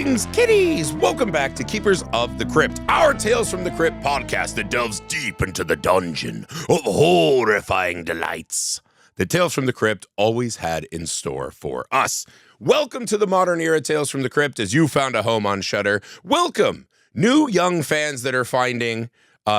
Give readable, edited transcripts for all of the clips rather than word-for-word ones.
Greetings, kitties! Welcome back to Keepers of the Crypt, our Tales from the Crypt podcast that delves deep into the dungeon of horrifying delights that Tales from the Crypt always had in store for us. Welcome to the modern era Tales from the Crypt as you found a home on Shudder. Welcome, new young fans that are finding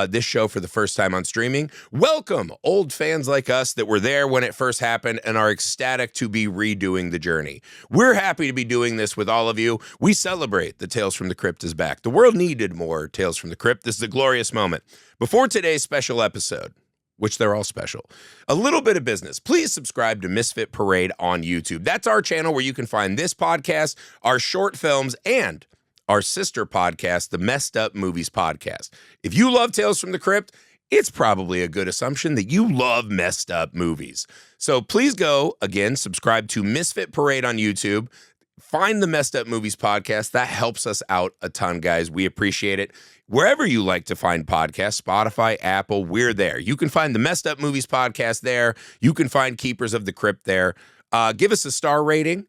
this show for the first time on streaming. Welcome, old fans like us that were there when it first happened and are ecstatic to be redoing the journey. We're happy to be doing this with all of you. We celebrate that Tales from the Crypt is back. The world needed more Tales from the Crypt. This is a glorious moment. Before today's special episode, which they're all special, a little bit of business. Please subscribe to Misfit Parade on YouTube. That's our channel where you can find this podcast, our short films, and our sister podcast, the Messed Up Movies Podcast. If you love Tales from the Crypt, it's probably a good assumption that you love messed up movies. So please go, again, subscribe to Misfit Parade on YouTube. Find the Messed Up Movies Podcast. That helps us out a ton, guys. We appreciate it. Wherever you like to find podcasts, Spotify, Apple, we're there. You can find the Messed Up Movies Podcast there. You can find Keepers of the Crypt there. Give us a star rating.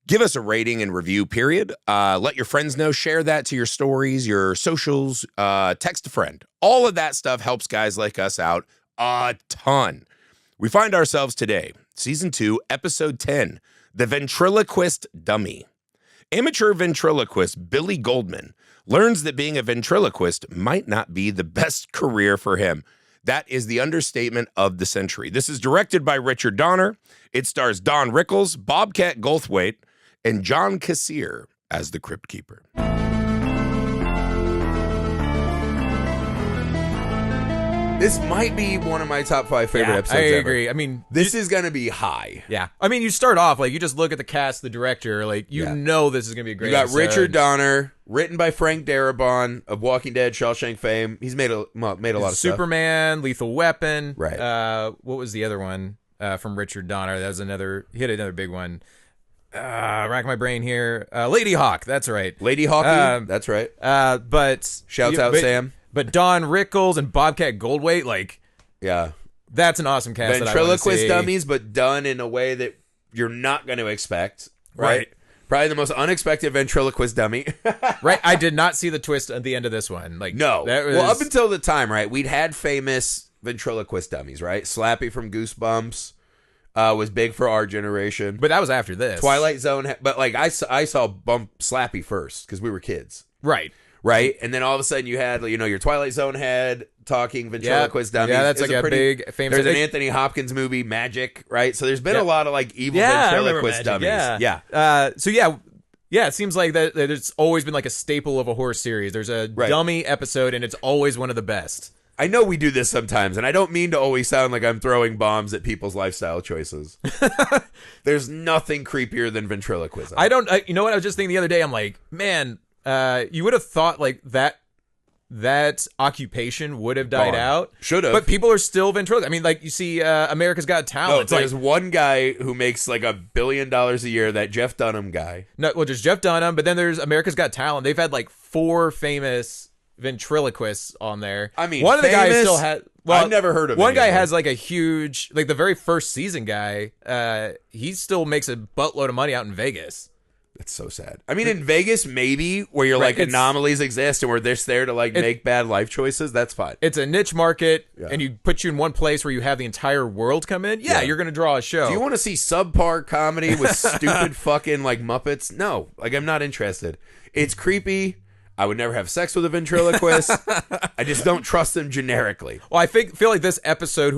Give us a rating and review, period. Let your friends know. Share that to your stories, your socials, text a friend. All of that stuff helps guys like us out a ton. We find ourselves today, Season 2, Episode 10, The Ventriloquist Dummy. Amateur ventriloquist Billy Goldman learns that being a ventriloquist might not be the best career for him. That is the understatement of the century. This is directed by Richard Donner. It stars Don Rickles, Bobcat Goldthwait, and John Kassir as the Crypt Keeper. This might be one of my top 5 favorite episodes I ever. agree. I mean, this is going to be high. Yeah. I mean, you start off, like, you just look at the cast, the director, like, you know this is going to be a great episode. You got Richard Donner, written by Frank Darabont of Walking Dead, Shawshank fame. He's made a lot of stuff. Superman, Lethal Weapon. Right. What was the other one from Richard Donner? That was he had another big one. Rack my brain here. Lady Hawk, that's right. Lady Hawk, that's right. But Shouts out Sam. But Don Rickles and Bobcat Goldthwait, like, yeah, that's an awesome cast. Ventriloquist dummies, but done in a way that you're not going to expect. Right. Probably the most unexpected ventriloquist dummy. Right. I did not see the twist at the end of this one. Like, no. That was... Well, up until the time, right, we'd had famous ventriloquist dummies, right? Slappy from Goosebumps was big for our generation. But that was after this. Twilight Zone. But, like, I saw Bump Slappy first because we were kids. Right. Right? And then all of a sudden you had, you know, your Twilight Zone head talking ventriloquist dummies. Yeah, that's like a big famous... There's an Anthony Hopkins movie, Magic, right? So there's been a lot of, like, evil ventriloquist dummies. Yeah, it seems like that it's always been like a staple of a horror series. There's a dummy episode, and it's always one of the best. I know we do this sometimes, and I don't mean to always sound like I'm throwing bombs at people's lifestyle choices. There's nothing creepier than ventriloquism. You know what? I was just thinking the other day, I'm like, man... you would have thought like that occupation would have died out. Should have. But people are still ventriloquists. I mean, like you see America's Got Talent. No, there's one guy who makes like $1 billion a year, that Jeff Dunham guy. No, well, there's Jeff Dunham, but then there's America's Got Talent. They've had like 4 famous ventriloquists on there. I mean, one of the guys still had... Well, I've never heard of one guy anymore. has like a huge... Like the very first season guy, he still makes a buttload of money out in Vegas. That's so sad. I mean, in Vegas, maybe, where you're like anomalies exist and where they're there to like make bad life choices, that's fine. It's a niche market, and you put you in one place where you have the entire world come in. Yeah, you're going to draw a show. Do you want to see subpar comedy with stupid fucking like Muppets? No, like I'm not interested. It's creepy. I would never have sex with a ventriloquist. I just don't trust them generically. Well, I feel like this episode,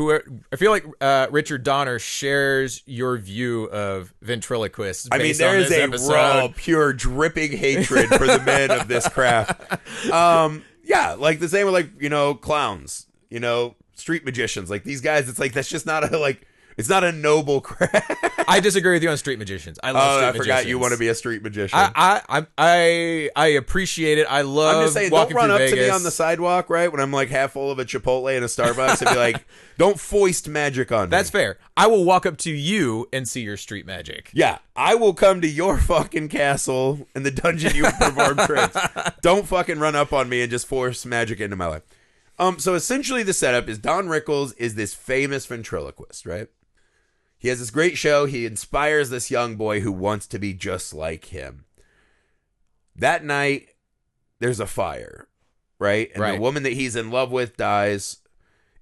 Richard Donner shares your view of ventriloquists. I mean, there is a raw, pure, dripping hatred for the men of this craft. Yeah, like the same with like, you know, clowns, you know, street magicians. Like these guys, it's like that's just not a like. It's not a noble craft. I disagree with you on street magicians. I love street magicians. I forgot you want to be a street magician. I appreciate it. I love. I'm just saying, don't run up to me on the sidewalk, right? When I'm like half full of a Chipotle and a Starbucks, and be like, "Don't foist magic on me." That's fair. I will walk up to you and see your street magic. Yeah, I will come to your fucking castle in the dungeon you perform tricks. Don't fucking run up on me and just force magic into my life. So essentially, the setup is Don Rickles is this famous ventriloquist, right? He has this great show. He inspires this young boy who wants to be just like him. That night, there's a fire, right? And Right. the woman that he's in love with dies,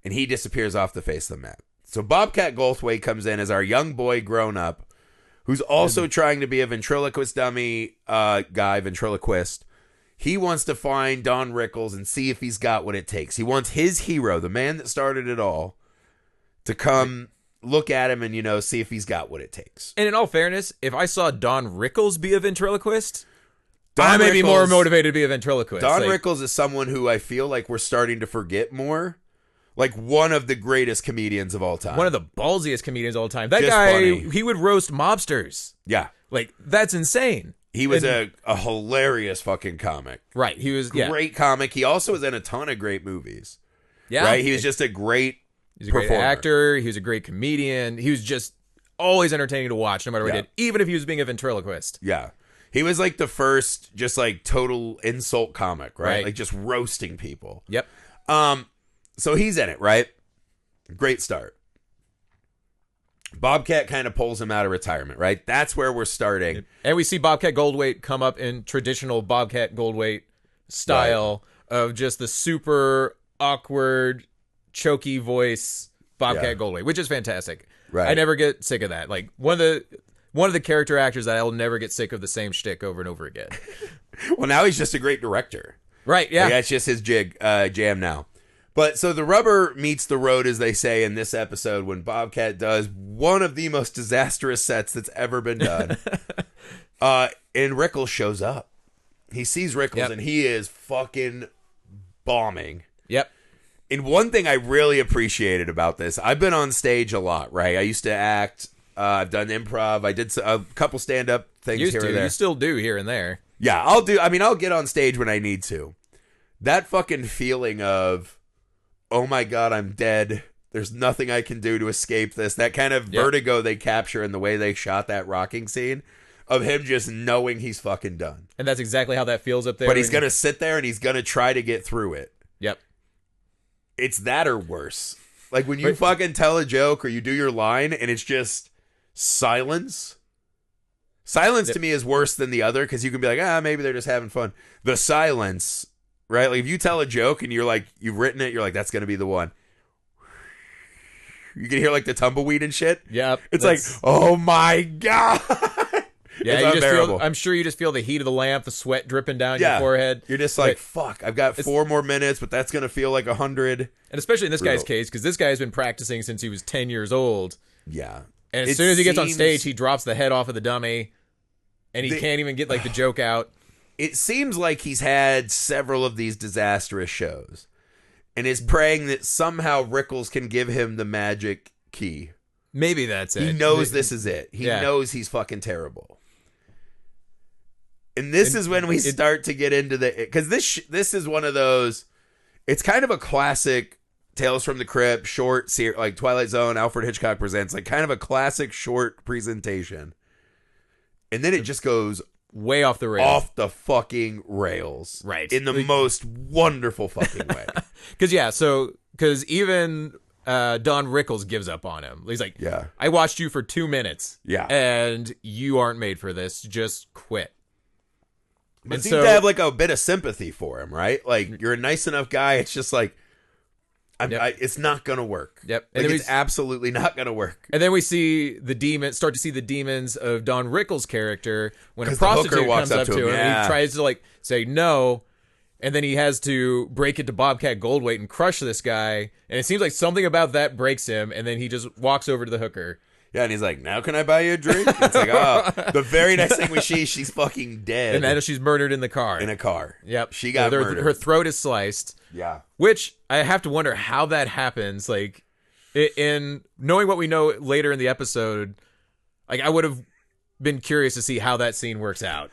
and he disappears off the face of the map. So Bobcat Goldthwait comes in as our young boy grown up, who's also trying to be a ventriloquist dummy ventriloquist. He wants to find Don Rickles and see if he's got what it takes. He wants his hero, the man that started it all, to come look at him and, see if he's got what it takes. And in all fairness, if I saw Don Rickles be a ventriloquist, Don I may be more Rickles- motivated to be a ventriloquist. Don Rickles is someone who I feel like we're starting to forget more. Like one of the greatest comedians of all time. One of the ballsiest comedians of all time. That Just guy, funny. he would roast mobsters. Yeah. Like, that's insane. He was a hilarious fucking comic. Right. He was, Great comic. He also was in a ton of great movies. Yeah. Right? He was just a great He's a great performer. actor. He was a great comedian. He was just always entertaining to watch, no matter what he did, even if he was being a ventriloquist. Yeah. He was like the first just like total insult comic, right? Like just roasting people. Yep. So he's in it, right? Great start. Bobcat kind of pulls him out of retirement, right? That's where we're starting. And we see Bobcat Goldthwait come up in traditional Bobcat Goldthwait style of just the super awkward, choky voice Bobcat Goldthwait, which is fantastic. Right. I never get sick of that. Like one of the character actors that I'll never get sick of the same shtick over and over again. Well, now he's just a great director. Right, yeah. Like, that's just his jam now. But so the rubber meets the road, as they say in this episode, when Bobcat does one of the most disastrous sets that's ever been done. And Rickles shows up. He sees Rickles and he is fucking bombing. Yep. And one thing I really appreciated about this, I've been on stage a lot, right? I used to act. I've done improv. I did a couple stand-up things here and there. You still do here and there. Yeah, I'll get on stage when I need to. That fucking feeling of, oh my God, I'm dead. There's nothing I can do to escape this. That kind of vertigo they capture in the way they shot that rocking scene of him just knowing he's fucking done. And that's exactly how that feels up there. But he's going to sit there and he's going to try to get through it. Yep. It's that or worse. Like when you fucking tell a joke or you do your line and it's just silence. Silence to me is worse than the other because you can be like, maybe they're just having fun. The silence, right? Like if you tell a joke and you're like, you've written it, you're like, that's going to be the one. You can hear like the tumbleweed and shit. Yep. It's like, oh my God. Yeah, it's you just unbearable. I'm sure you just feel the heat of the lamp, the sweat dripping down your forehead. You're just like, fuck, I've got 4 more minutes, but that's going to feel like 100. And especially in this guy's case, because this guy has been practicing since he was 10 years old. Yeah. And as soon as he gets on stage, he drops the head off of the dummy, and he can't even get like the joke out. It seems like he's had several of these disastrous shows and is praying that somehow Rickles can give him the magic key. Maybe that's it. He knows this is it. He knows he's fucking terrible. And this is when we start to get into because this is one of those, it's kind of a classic Tales from the Crypt short, like Twilight Zone, Alfred Hitchcock Presents, like kind of a classic short presentation. And then it just goes way off the rails. Off the fucking rails. Right. In the most wonderful fucking way. Because even Don Rickles gives up on him. He's like, I watched you for 2 minutes. Yeah. And you aren't made for this. Just quit. But seems to have like a bit of sympathy for him, right? Like, you're a nice enough guy. It's just like, it's not going to work. Yep. Like, it's absolutely not going to work. And then we see start to see the demons of Don Rickles' character when a prostitute comes up to him and he tries to like say no. And then he has to break it to Bobcat Goldthwait and crush this guy. And it seems like something about that breaks him. And then he just walks over to the hooker. Yeah, and he's like, now can I buy you a drink? It's like, the very next thing we see, she's fucking dead. And then she's murdered in the car. In a car. Yep. She got murdered. Her throat is sliced. Yeah. Which, I have to wonder how that happens. Like, in knowing what we know later in the episode, like, I would have been curious to see how that scene works out.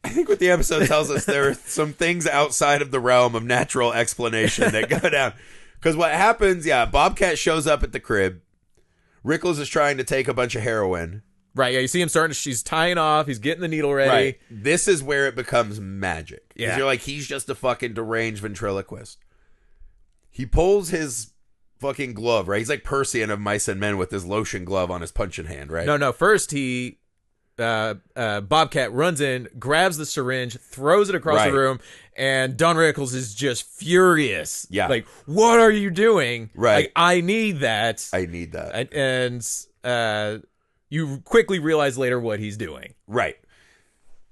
I think what the episode tells us, there are some things outside of the realm of natural explanation that go down. Because what happens, Bobcat shows up at the crib. Rickles is trying to take a bunch of heroin. Right, yeah, you see him she's tying off, he's getting the needle ready. Right. This is where it becomes magic. Yeah. You're like, he's just a fucking deranged ventriloquist. He pulls his fucking glove, right? He's like Percy in Of Mice and Men with his lotion glove on his punching hand, right? No, first he Bobcat runs in, grabs the syringe, throws it across the room, and Don Rickles is just furious. Yeah. Like, what are you doing? Right. Like, I need that. And you quickly realize later what he's doing. Right.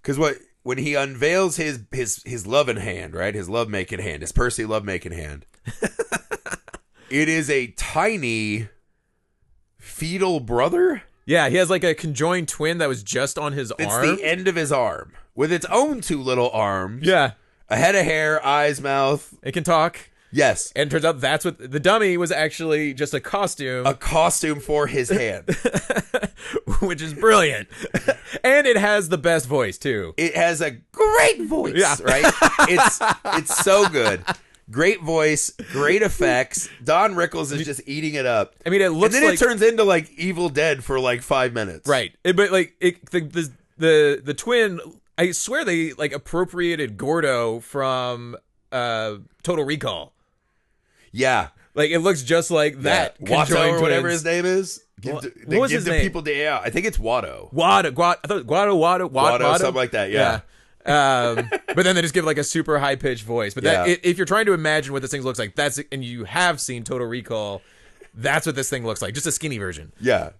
Because when he unveils his loving hand, right? His love-making hand, his Percy love-making hand, it is a tiny fetal brother. Yeah, he has like a conjoined twin that was just on his arm. It's the end of his arm with its own two little arms. Yeah. A head of hair, eyes, mouth. It can talk. Yes. And it turns out that's what the dummy was actually just a costume. A costume for his hand. Which is brilliant. And it has the best voice too. It has a great voice, right? It's so good. Great voice, great effects. Don Rickles is just eating it up. I mean, it looks and then like it turns into like Evil Dead for like 5 minutes. Right. But like the twin, I swear they like appropriated Gordo from Total Recall. Yeah. Like it looks just like that. Watto or whatever his name is. What was his name? People I think it's Watto. I thought Watto, something like that. Yeah. But then they just give like a super high pitched voice. But if you're trying to imagine what this thing looks like, and you have seen Total Recall, that's what this thing looks like. Just a skinny version. Yeah.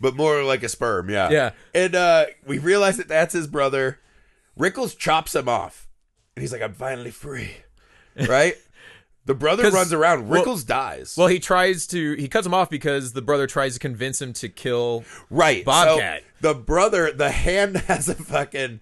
But more like a sperm. Yeah. Yeah. And we realize that that's his brother. Rickles chops him off. And he's like, I'm finally free. Right? The brother runs around. Rickles dies. Well, he cuts him off because the brother tries to convince him to kill Bobcat. So the hand has a fucking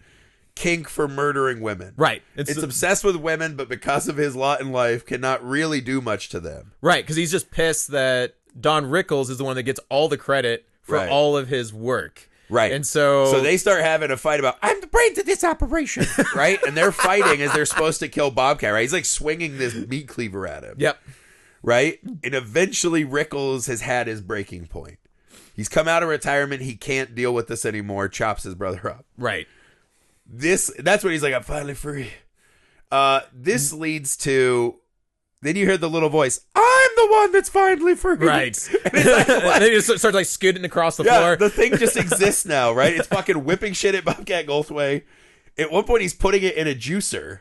kink for murdering women. Right. It's obsessed with women, but because of his lot in life, cannot really do much to them. Right, because he's just pissed that Don Rickles is the one that gets all the credit for all of his work. Right. And so they start having a fight about, I'm the brains of this operation. Right? And they're fighting as they're supposed to kill Bobcat, right? He's like swinging this meat cleaver at him. Yep. Right? And eventually Rickles has had his breaking point. He's come out of retirement. He can't deal with this anymore. Chops his brother up. Right. That's when he's like, I'm finally free. This leads to, then you hear the little voice, I'm the one that's finally free. Right. And then he just starts like scooting across the floor. The thing just exists now, right? It's fucking whipping shit at Bobcat Goldthwait. At one point, he's putting it in a juicer,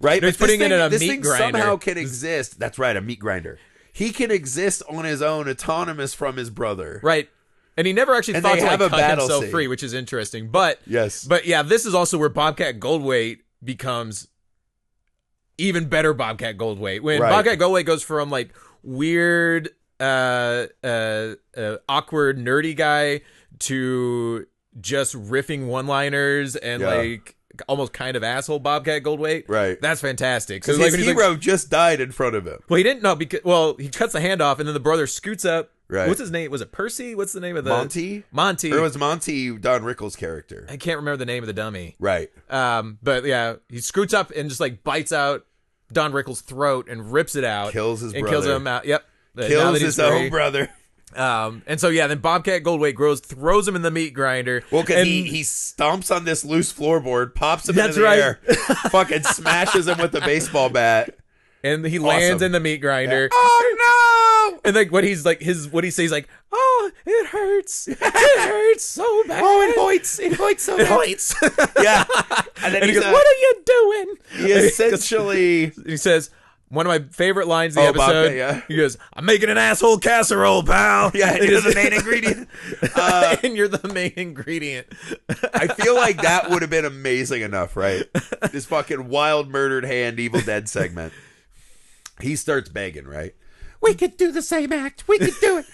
right? He's putting it in a meat grinder. Somehow can exist. That's right, a meat grinder. He can exist on his own, autonomous from his brother. Right. And he never actually thought to like cut himself free, which is interesting. But yeah, this is also where Bobcat Goldthwait becomes even better Bobcat Goldthwait. When Bobcat Goldthwait goes from like weird, awkward, nerdy guy to just riffing one-liners and like almost kind of asshole Bobcat Goldthwait. Right. That's fantastic. Because his hero just died in front of him. Well, he didn't know because he cuts the hand off and then the brother scoots up. Right. What's his name? Was it Percy? What's the name of the Monty? Or it was Monty, Don Rickles' character. I can't remember the name of the dummy. Right. But yeah, he scoots up and just like bites out Don Rickles' throat and rips it out. Kills his brother. Kills him out. Yep. Kills his own brother. And so yeah, then Bobcat Goldthwait throws him in the meat grinder. Well, because he stomps on this loose floorboard, pops him into the air, fucking smashes him with a baseball bat. And he lands in the meat grinder. Yeah. Oh no! And like what he says, like, oh, it hurts. It hurts so bad. Oh, it hoits. It hoits so bad. Yeah. And then he goes, what are you doing? He essentially he says, one of my favorite lines in the episode. Bobcat, He goes, I'm making an asshole casserole, pal. Yeah, and you're the main ingredient. And you're the main ingredient. I feel like that would have been amazing enough, right? This fucking wild murdered hand Evil Dead segment. He starts begging, right? We could do the same act. We could do it.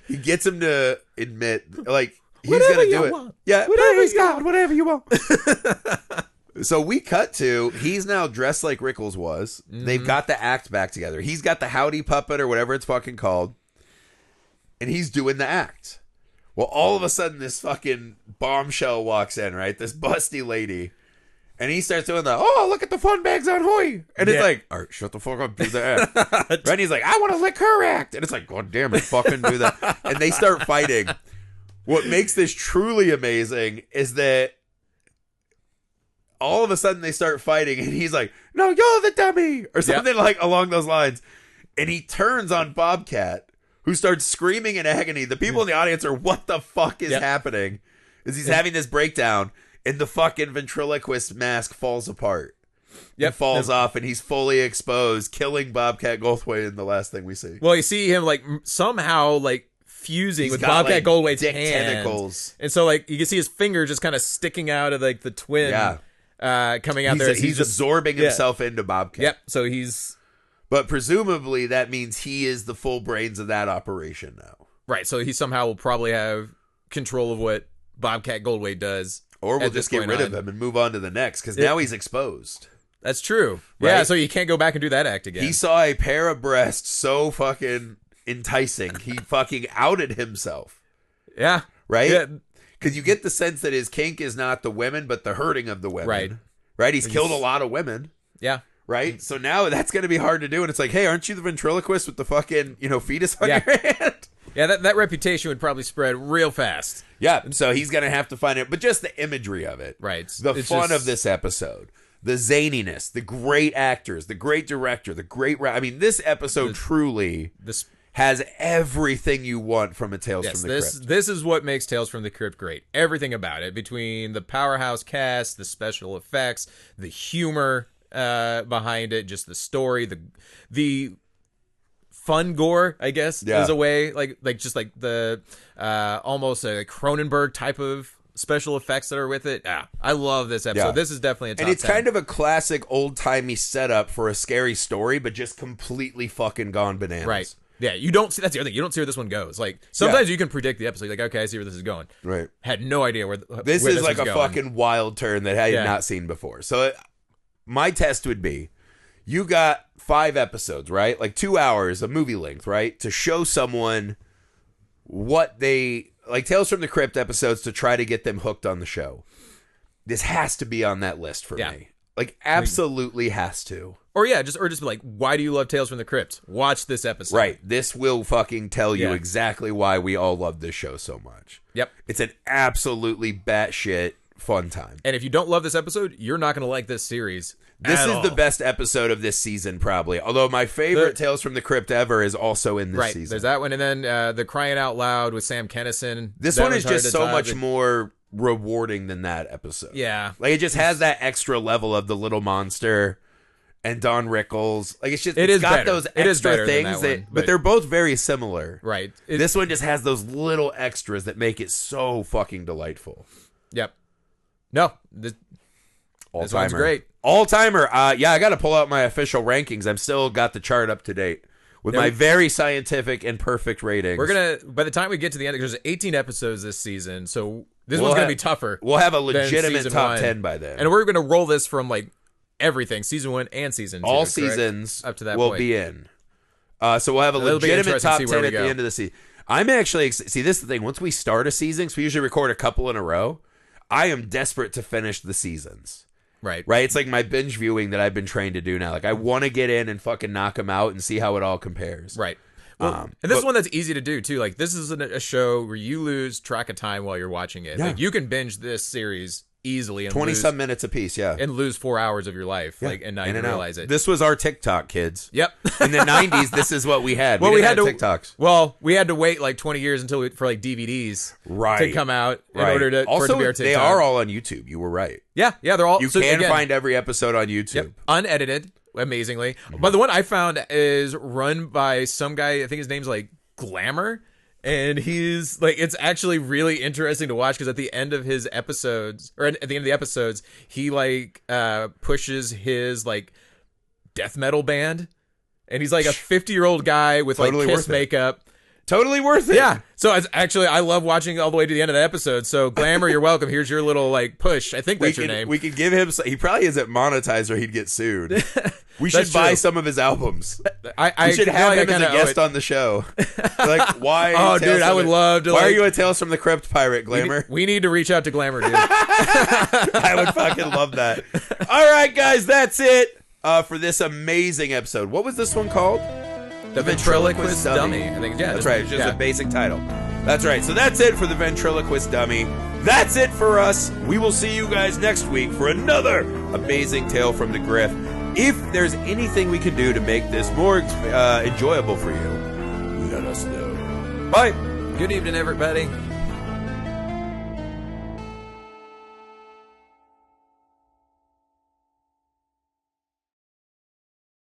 He gets him to admit, like, he's going to do it. Want. Yeah, whatever you want. So we cut to, he's now dressed like Rickles was. Mm-hmm. They've got the act back together. He's got the howdy puppet or whatever it's fucking called. And he's doing the act. Well, all of a sudden, this fucking bombshell walks in, right? This busty lady. And he starts doing the, oh, look at the fun bags on Hoy. And it's like, all right, shut the fuck up, do the act. Right? And he's like, I want to lick her act. And it's like, God damn it, fucking do that. And they start fighting. What makes this truly amazing is that all of a sudden they start fighting and he's like, no, you're the dummy. Or something like along those lines. And he turns on Bobcat, who starts screaming in agony. The people in the audience are, what the fuck is happening? is he's having this breakdown, and the fucking ventriloquist mask falls apart. Yep. Falls off, and he's fully exposed, killing Bobcat Goldthwait in the last thing we see. Well, you see him like somehow like fusing with Bobcat Goldthwait's hand. Tentacles. And so like you can see his finger just kind of sticking out of like the twin coming out there. He's absorbing himself into Bobcat. Yep. So he's... But presumably that means he is the full brains of that operation now. Right. So he somehow will probably have control of what Bobcat Goldthwait does. Or we'll just get rid of him and move on to the next, because now he's exposed. That's true. Right? Yeah, so you can't go back and do that act again. He saw a pair of breasts so fucking enticing, he fucking outed himself. Yeah. Right? Yeah. Because you get the sense that his kink is not the women, but the hurting of the women. Right. Right? He's killed a lot of women. Yeah. Right? So now that's going to be hard to do. And it's like, hey, aren't you the ventriloquist with the fucking, fetus on your hand? Yeah, that reputation would probably spread real fast. Yeah, so he's going to have to find it. But just the imagery of it. Right. It's fun of this episode. The zaniness, the great actors, the great director, the great... I mean, this episode truly has everything you want from a Tales from the Crypt. This is what makes Tales from the Crypt great. Everything about it. Between the powerhouse cast, the special effects, the humor behind it, just the story, the fun gore, I guess, is a way. Like just like the almost a Cronenberg type of special effects that are with it. I love this episode. This is definitely a top 10. And it's kind of a classic old-timey setup for a scary story, but just completely fucking gone bananas. Right. Yeah, you don't see, that's the other thing. You don't see where this one goes. Like, sometimes you can predict the episode. Like, okay, I see where this is going. Right. Had no idea where this is like a going. fucking wild turn that I had not seen before. So my test would be, you got 5 episodes, right? Like 2 hours, a movie length, right? To show someone what they... Like Tales from the Crypt episodes to try to get them hooked on the show. This has to be on that list for me. Like, absolutely has to. Or just be like, why do you love Tales from the Crypt? Watch this episode. Right. This will fucking tell you exactly why we all love this show so much. Yep. It's an absolutely batshit fun time. And if you don't love this episode, you're not going to like this series. This is the best episode of this season, probably. Although my favorite Tales from the Crypt ever is also in this season. There's that one. And then the Crying Out Loud with Sam Kinison. This one is just so much more rewarding than that episode. Yeah. Like, it just has that extra level of the little monster and Don Rickles. Like, it's got better. those extra things, but they're both very similar. Right. This one just has those little extras that make it so fucking delightful. Yep. No. This one's great. All-timer. I got to pull out my official rankings. I've still got the chart up to date with my very scientific and perfect ratings. We're going to, by the time we get to the end, there's 18 episodes this season, so this one's going to be tougher. We'll have a legitimate top 10 by then. And we're going to roll this from, like, everything, season 1 and season 2. All seasons up to that will point. be in. So we'll have a legitimate top 10 at the end of the season. I'm actually, see, this is the thing. Once we start a season, so we usually record a couple in a row, I am desperate to finish the seasons. Right. It's like my binge viewing that I've been trained to do now. Like, I want to get in and fucking knock them out and see how it all compares. Right. Well, and this is one that's easy to do, too. Like, this is a show where you lose track of time while you're watching it. Like, you can binge this series easily and 20-some minutes a piece, and lose 4 hours of your life, and not even realize it. This was our TikTok, kids. Yep. In the 90s, this is what we had. Well, we had TikToks. Well, we had to wait like 20 years for like DVDs to come out in order for it to be our TikTok. They are all on YouTube. You were right. Yeah, they're all. You can find every episode on YouTube. Yep, unedited, amazingly. But the one I found is run by some guy. I think his name's like Glamour. And he's like, it's actually really interesting to watch because at the end of his episodes, or at the end of the episodes, he like pushes his like death metal band, and he's like a 50-year-old guy with totally like Kiss makeup. Totally worth it. Yeah. So it's actually, I love watching all the way to the end of the episode. So Glamour, you're welcome. Here's your little like push. I think that's your name. We could give him. He probably isn't monetized or he'd get sued. We should buy some of his albums. We should have him as a guest on the show. Like, why? Oh, dude, I would love to. Why are you a Tales from the Crypt pirate, Glamour? We need to reach out to Glamour, dude. I would fucking love that. All right, guys, that's it for this amazing episode. What was this one called? The Ventriloquist Dummy. I think, that's right. It's just a basic title. That's right. So that's it for the Ventriloquist Dummy. That's it for us. We will see you guys next week for another amazing tale from the Griff. If there's anything we can do to make this more enjoyable for you, let us know. Bye. Good evening, everybody.